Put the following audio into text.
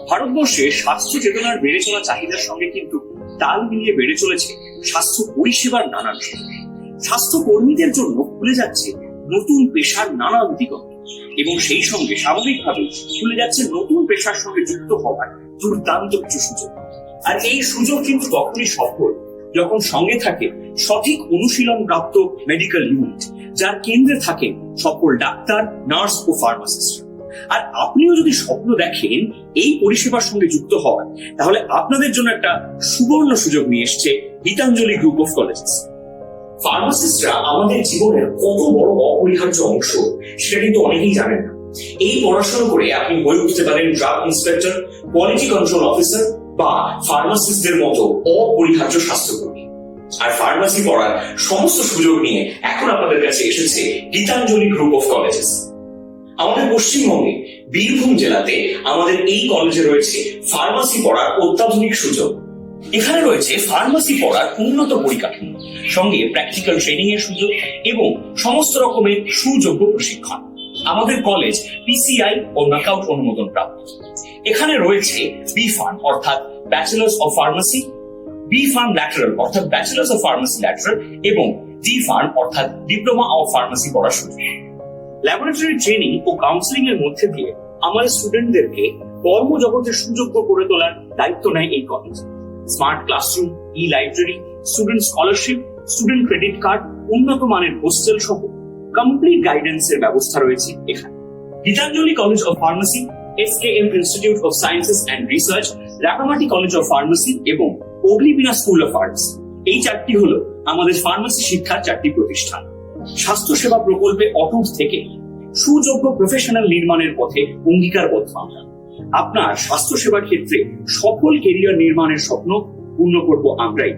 ভারতবর্ষে স্বাস্থ্য চেতনার বেড়ে চলা চাহিদার সঙ্গে কিন্তু তাল মিলিয়ে বেড়ে চলেছে স্বাস্থ্য পরিষেবার নানান সুযোগ। স্বাস্থ্য কর্মীদের জন্য খুলে যাচ্ছে নতুন পেশার নানান দিগন্ত, এবং সেই সঙ্গে স্বাভাবিকভাবে খুলে যাচ্ছে নতুন পেশার সঙ্গে যুক্ত হওয়ার দুর্দান্ত কিছু সুযোগ। আর এই সুযোগ কিন্তু তখনই সফল যখন সঙ্গে থাকে সঠিক অনুশীলন প্রাপ্ত মেডিকেল ইউনিট, যার কেন্দ্রে থাকেন সকল ডাক্তার, নার্স ও ফার্মাসিস্ট। আর আপনিও যদি স্বপ্ন দেখেন এই পরিষেবার সঙ্গে যুক্ত হওয়ার, তাহলে আপনাদের জন্য একটা সুবর্ণ সুযোগ নিয়ে এসছে গীতাঞ্জলি গ্রুপ অফ কলেজেস। ফার্মাসিস্টরা আমাদের জীবনের কত বড় অপরিহার্য অংশ সেটা কিন্তু অনেকেই জানেন না। এই পড়াশোনা করে আপনি হয়ে উঠতে পারেন drug inspector, quality control officer বা ফার্মাসিস্টদের মতো অপরিহার্য স্বাস্থ্যকর্মী। আর ফার্মাসি পড়ার সমস্ত সুযোগ নিয়ে এখন আপনাদের কাছে এসেছে গীতাঞ্জলি গ্রুপ অফ কলেজেস। আমাদের পশ্চিমবঙ্গে বীরভূম জেলাতে আমাদের এই কলেজে রয়েছে ফার্মাসি পড়ার অত্যাধুনিক সুযোগ। এখানে রয়েছে ফার্মাসি পড়ার উন্নত পরিকাঠামো, সঙ্গে প্র্যাকটিক্যাল ট্রেনিং এর সুযোগ এবং সমস্ত রকমের সুযোগ্য প্রশিক্ষণ। আমাদের কলেজ পিসিআই ও নকআউট অনুমোদন প্রাপ্ত। এখানে রয়েছে বি ফার্ম অর্থাৎ bachelors of pharmacy, B pharm lateral অর্থাৎ ব্যাচেলার্স অফ ফার্মাসি ল্যাটারাল এবং ডি ফার্ম অর্থাৎ ডিপ্লোমা অফ ফার্মাসি পড়ার সুযোগ। ল্যাবরেটরি ট্রেনিং ও কাউন্সিলিং এর মধ্যে দিয়ে আমাদের স্টুডেন্টদেরকে কর্মজগতের সুযোগ্য করে তোলার দায়িত্ব নেয় এই college. Smart classroom, e library, student scholarship, student credit card, উন্নত মানের হোস্টেল সহ কমপ্লিট গাইডেন্সের ব্যবস্থা রয়েছে এখানে। Gitanjali college of pharmacy, SKM institute of sciences and research, Rangamati college of pharmacy এবং অগ্নিবীণা স্কুল অফ আর্টস, এই চারটি হলো আমাদের ফার্মাসি শিক্ষার চারটি প্রতিষ্ঠান। স্বাস্থ্যসেবা প্রকল্পে অটুট থেকে সুযোগ্য প্রফেশনাল নির্মাণের পথে অঙ্গীকারবদ্ধ আমরা। আপনার স্বাস্থ্যসেবা ক্ষেত্রে সফল কেরিয়ার নির্মাণের স্বপ্ন পূর্ণ করব আমরাই।